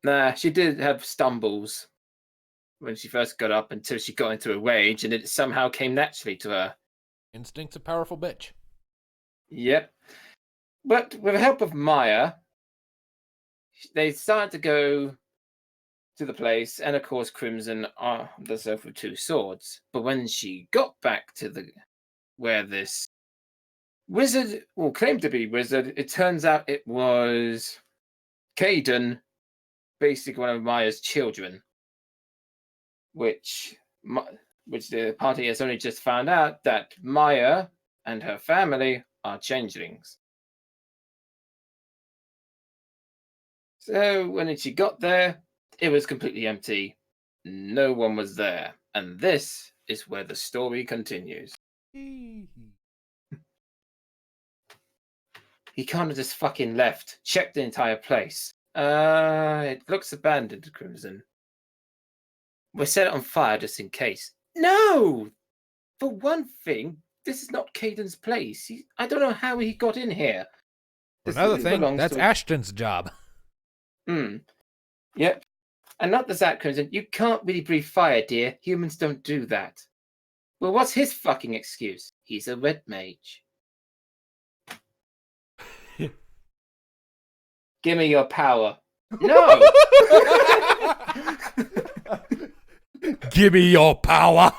Nah, she did have stumbles when she first got up until she got into a rage and it somehow came naturally to her. Instinct's a powerful bitch. Yep. But with the help of Maya, they started to go to the place, and of course, Crimson armed herself with two swords. But when she got back to the where this wizard, or claimed to be wizard, it turns out it was Caden, basically one of Maya's children, which the party has only just found out that Maya and her family are changelings. So when she got there, it was completely empty. No one was there. And this is where the story continues. He kind of just fucking left, checked the entire place. It looks abandoned, Crimson. We'll set it on fire just in case. No! For one thing, this is not Caden's place. I don't know how he got in here. For This another thing thing, belongs that's to- Ashton's job. Yep. And not the that, Crimson. You can't really breathe fire, dear. Humans don't do that. Well, what's his fucking excuse? He's a red mage. Give me your power. No! Give me your power.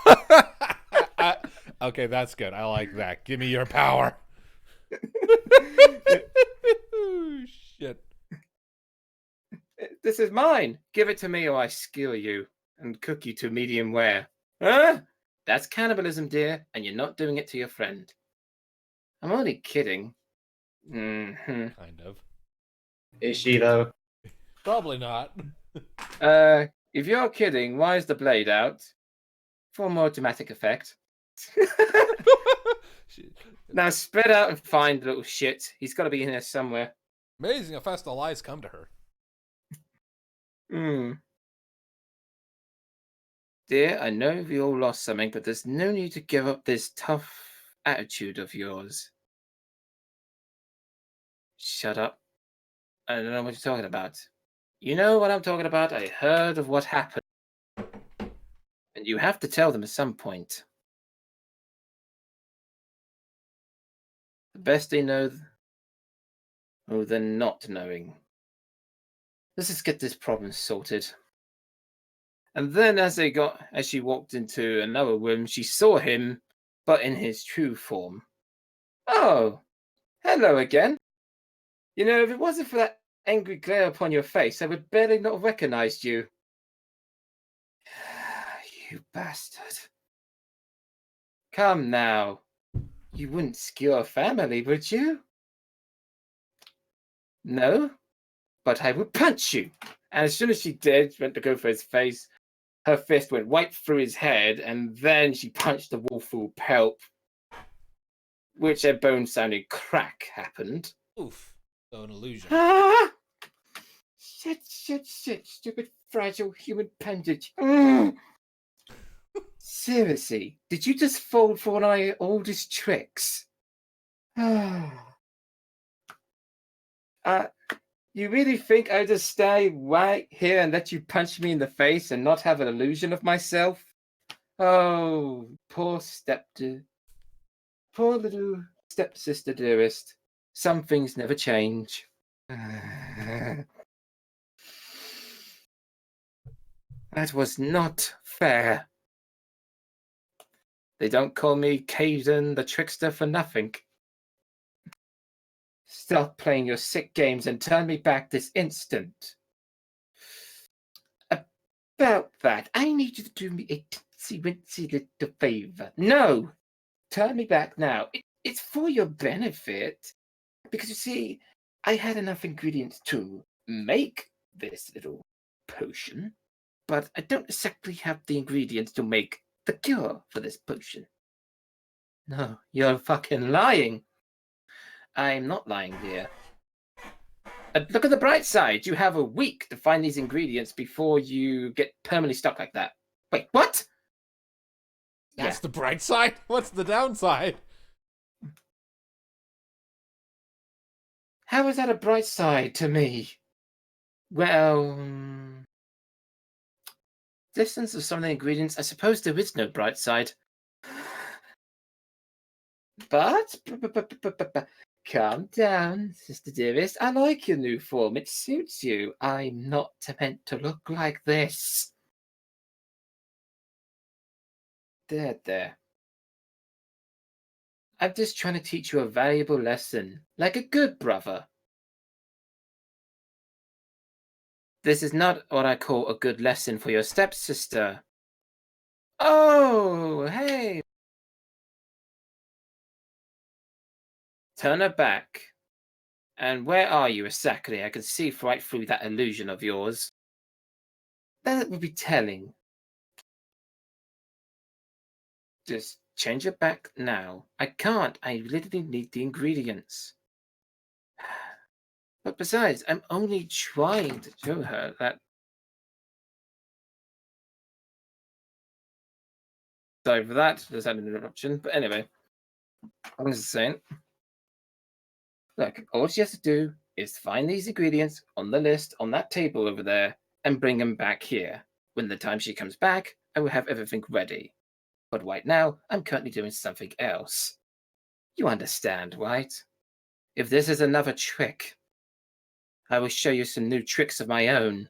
Okay, that's good. I like that. Give me your power. Shit. This is mine. Give it to me or I skewer you and cook you to medium rare. Huh? That's cannibalism, dear, and you're not doing it to your friend. I'm only kidding. Mm-hmm. Kind of. Is she though? Probably not. If you're kidding, why is the blade out? For more dramatic effect. Now spread out and find the little shit. He's got to be in here somewhere. Amazing how fast the lies come to her. Dear, I know we all lost something, but there's no need to give up this tough attitude of yours. Shut up. I don't know what you're talking about. You know what I'm talking about? I heard of what happened. And you have to tell them at some point. The best they know, than not knowing. Let's just get this problem sorted. And then as she walked into another room, she saw him, but in his true form. Oh, hello again. You know, if it wasn't for that angry glare upon your face, I would barely not have recognized you. You bastard. Come now. You wouldn't skewer family, would you? No, but I would punch you. And as soon as she did, she went to go for his face, her fist went right through his head, and then she punched the wall full pelt, which a bone-sounding crack happened. Oof. So an illusion. Ah! Shit, stupid fragile human appendage. Seriously, did you just fall for one of my oldest tricks? You really think I'd just stay right here and let you punch me in the face and not have an illusion of myself? Oh, poor little stepsister dearest. Some things never change. That was not fair. They don't call me Caden the Trickster for nothing. Stop playing your sick games and turn me back this instant. About that, I need you to do me a teensy-wincy little favor. No! Turn me back now. It's for your benefit. Because you see, I had enough ingredients to make this little potion, but I don't exactly have the ingredients to make the cure for this potion. No, you're fucking lying. I'm not lying, dear. Look at the bright side. You have a week to find these ingredients before you get permanently stuck like that. Wait, what? That's the bright side? What's the downside? How is that a bright side to me? Well, distance of some of the ingredients, I suppose there is no bright side. But calm down, sister dearest. I like your new form. It suits you. I'm not meant to look like this. There. I'm just trying to teach you a valuable lesson, like a good brother. This is not what I call a good lesson for your stepsister. Oh, hey. Turn her back. And where are you exactly? I can see right through that illusion of yours. That would be telling. Just change it back now. I can't. I literally need the ingredients. But besides, I'm only trying to show her that. Sorry for that. Just had an interruption. But anyway, I was saying. Look, all she has to do is find these ingredients on the list on that table over there and bring them back here. When the time she comes back, I will have everything ready. But right now, I'm currently doing something else. You understand, right? If this is another trick, I will show you some new tricks of my own.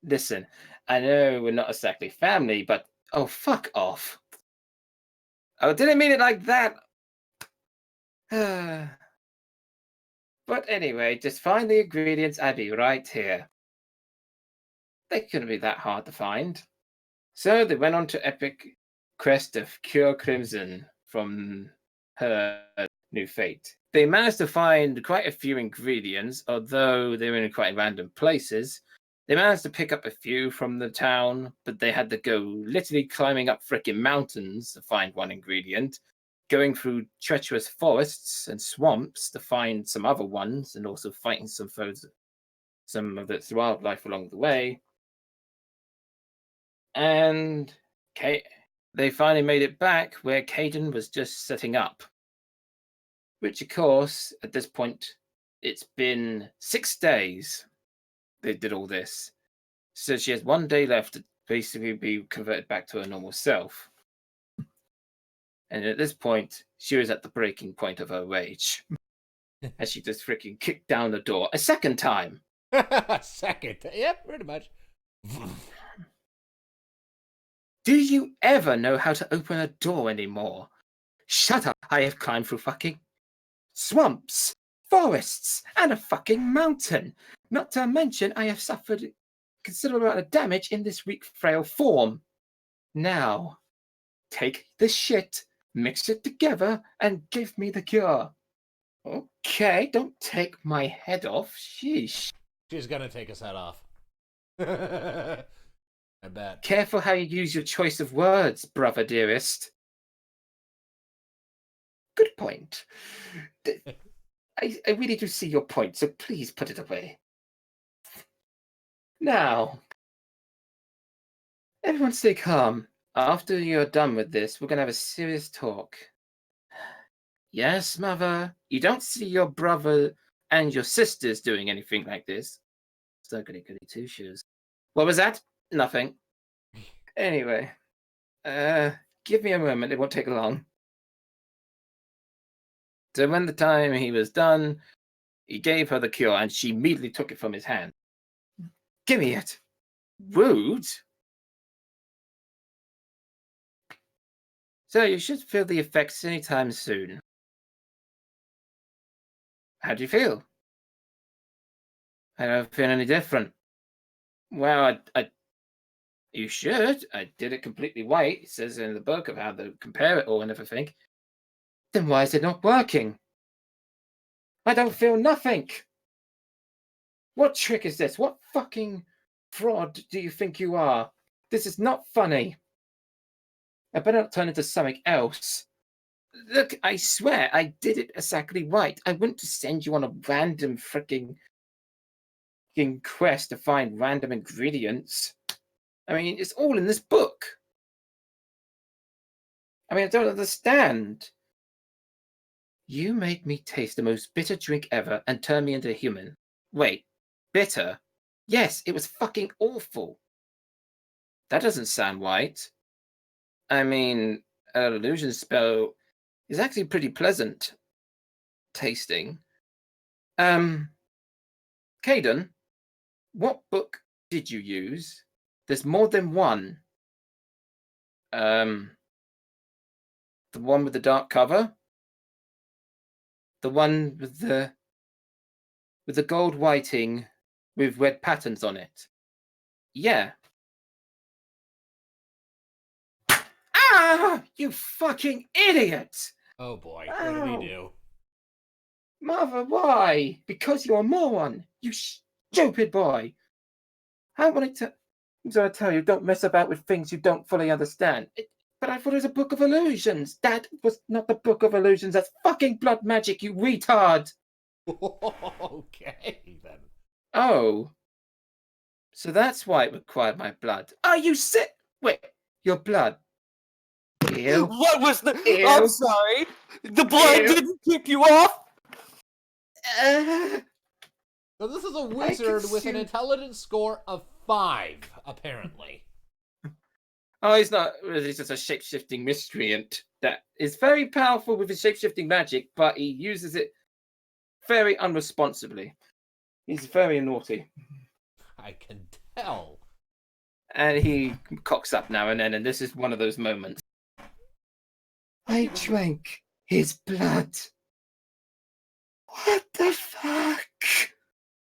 Listen, I know we're not exactly family, but oh, fuck off. Oh, didn't mean it like that. But anyway, just find the ingredients. I'll be right here. They couldn't be that hard to find. So they went on to epic quest of cure Crimson from her new fate. They managed to find quite a few ingredients, although they were in quite random places. They managed to pick up a few from the town, but they had to go literally climbing up frickin' mountains to find one ingredient, going through treacherous forests and swamps to find some other ones, and also fighting some of the wildlife along the way. And they finally made it back where Caden was just setting up. Which, of course, at this point, it's been 6 days they did all this. So she has 1 day left to basically be converted back to her normal self. And at this point, she was at the breaking point of her rage. As she just freaking kicked down the door a second time. Second. Yep, pretty much. Do you ever know how to open a door anymore? Shut up, I have climbed through fucking swamps, forests, and a fucking mountain. Not to mention, I have suffered considerable amount of damage in this weak, frail form. Now, take the shit, mix it together, and give me the cure. Okay, don't take my head off. Sheesh. She's gonna take his head off. I bet. Careful how you use your choice of words, brother dearest. Good point. I really do see your point, so please put it away. Now, everyone stay calm. After you're done with this, we're going to have a serious talk. Yes, mother, you don't see your brother and your sisters doing anything like this. So goody two shoes. What was that? Nothing. Anyway, give me a moment. It won't take long. So when the time he was done, he gave her the cure, and she immediately took it from his hand. Give me it. Rude. So you should feel the effects anytime soon. How do you feel? I don't feel any different. Well, you should. I did it completely white. It says in the book of how to compare it all and everything. Then why is it not working? I don't feel nothing. What trick is this? What fucking fraud do you think you are? This is not funny. I better not turn into something else. Look, I swear I did it exactly right. I wouldn't just send you on a random freaking quest to find random ingredients. I mean, it's all in this book. I mean, I don't understand. You made me taste the most bitter drink ever and turned me into a human. Wait, bitter? Yes, it was fucking awful. That doesn't sound right. I mean, an illusion spell is actually pretty pleasant tasting. Caden, what book did you use? There's more than one. The one with the dark cover? The one with the gold whiting with red patterns on it? Yeah. Ah! You fucking idiot! Oh boy, what did we do? Mother, why? Because you're a moron, you stupid boy. How wanted to tell you, don't mess about with things you don't fully understand. But I thought it was a book of illusions. That was not the book of illusions. That's fucking blood magic, you retard. Okay, then. Oh. So that's why it required my blood. Are you sick? Wait, your blood. Ew. What was the... Ew. I'm sorry. The blood Ew. didn't kick you off? So this is a wizard with an intelligence score of 5, apparently. Oh, he's not. He's just a shape-shifting miscreant that is very powerful with his shape-shifting magic, but he uses it very unresponsibly. He's very naughty. I can tell. And he cocks up now and then, and this is one of those moments. I drank his blood. What the fuck?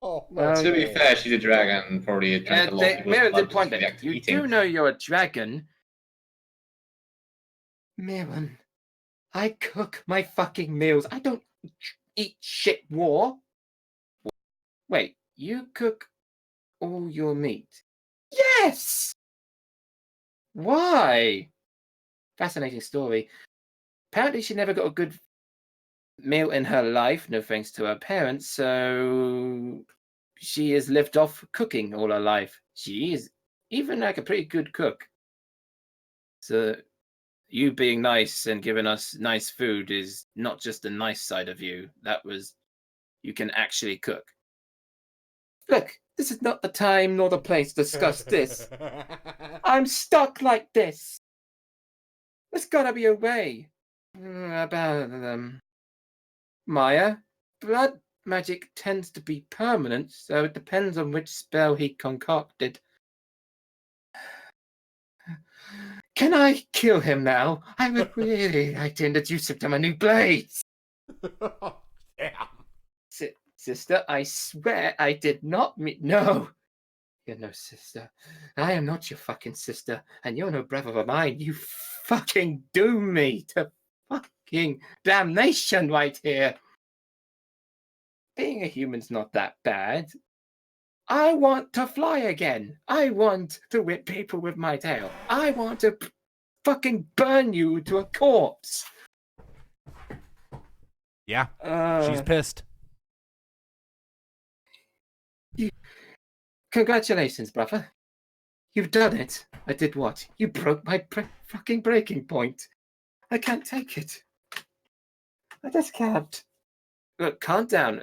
Oh, Well, To be fair, she's a dragon and probably drank a lot of people's Mirren blood did point just for the out, act of you eating. do know you're a dragon. Mirren, I cook my fucking meals. I don't eat shit raw. Wait, you cook all your meat? Yes! Why? Fascinating story. Apparently she never got a good meal in her life, no thanks to her parents, so she has lived off cooking all her life. She is even like a pretty good cook. So you being nice and giving us nice food is not just the nice side of you. That was, you can actually cook. Look, this is not the time nor the place to discuss this. I'm stuck like this. There's gotta be a way. About Maya, blood magic tends to be permanent, so it depends on which spell he concocted. Can I kill him now? I would really like to introduce him to my new blades. Damn. Sister, I swear I did not mean. No, you're no sister. I am not your fucking sister, and you're no brother of mine. You fucking doom me to fucking damnation right here. Being a human's not that bad. I want to fly again. I want to whip people with my tail. I want to fucking burn you to a corpse. Yeah, she's pissed. Congratulations, brother. You've done it. I did what? You broke my fucking breaking point. I can't take it. I just can't. Look, calm down.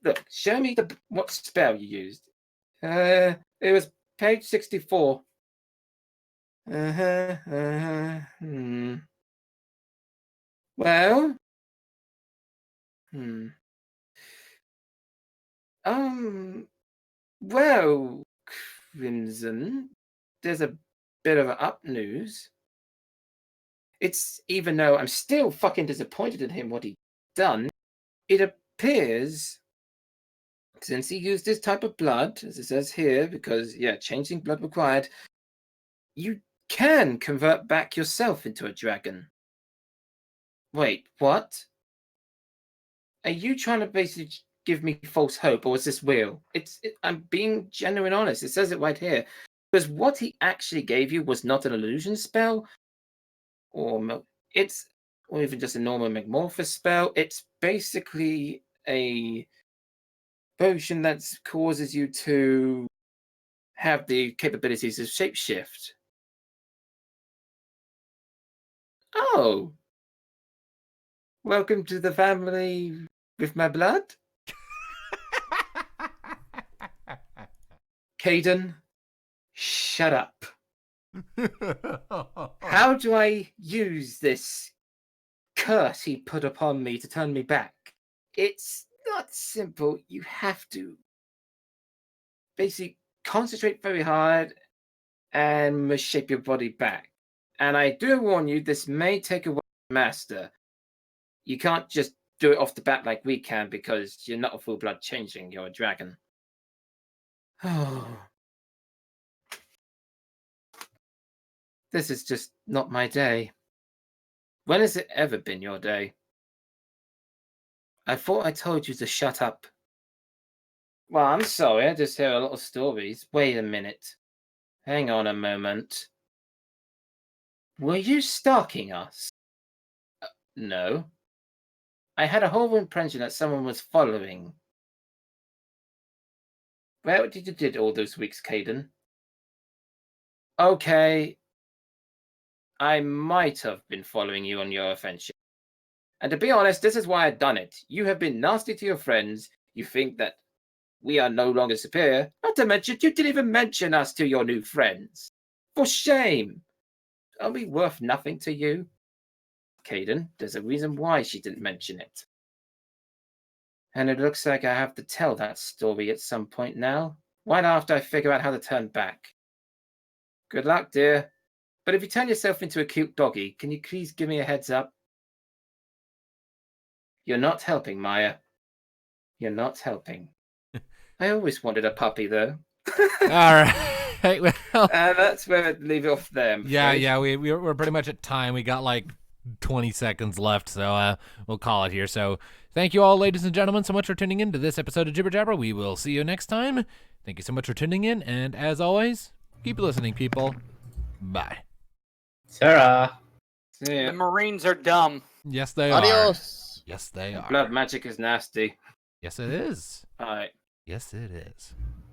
Look, show me what spell you used. It was page 64. Well. Well, Crimson, there's a bit of up news. It's, even though I'm still fucking disappointed in him, what he done, it appears, since he used this type of blood, as it says here, because, yeah, changing blood required, you can convert back yourself into a dragon. Wait, what? Are you trying to basically give me false hope, or is this real? I'm being genuine honest. It says it right here. Because what he actually gave you was not an illusion spell, or even just a normal Magmorphous spell. It's basically a potion that causes you to have the capabilities of shapeshift. Oh. Welcome to the family with my blood. Caden, shut up. How do I use this curse he put upon me to turn me back? It's not simple. You have to basically concentrate very hard and shape your body back. And I do warn you, this may take a while to master. You can't just do it off the bat like we can, because you're not a full-blood changeling, you're a dragon. Oh. This is just not my day. When has it ever been your day? I thought I told you to shut up. Well, I'm sorry, I just hear a lot of stories. Wait a minute. Hang on a moment. Were you stalking us? No. I had a whole impression that someone was following. Where did you did all those weeks, Caden? Okay. I might have been following you on your offensive. And to be honest, this is why I've done it. You have been nasty to your friends. You think that we are no longer superior. Not to mention, you didn't even mention us to your new friends. For shame. Are we worth nothing to you? Caden, there's a reason why she didn't mention it. And it looks like I have to tell that story at some point now. Right after I figure out how to turn back. Good luck, dear. But if you turn yourself into a cute doggy, can you please give me a heads up? You're not helping, Maya. You're not helping. I always wanted a puppy, though. All right. Well, And that's where I'd leave it off there. I'm yeah, afraid. yeah. We're pretty much at time. We got like 20 seconds left, so we'll call it here. So thank you all, ladies and gentlemen, so much for tuning in to this episode of Jibber Jabber. We will see you next time. Thank you so much for tuning in, and as always, keep listening, people. Bye. Sarah. Yeah. The Marines are dumb. Yes, they are. Adios. Yes, they are. Blood magic is nasty. Yes, it is. All right. Yes, it is.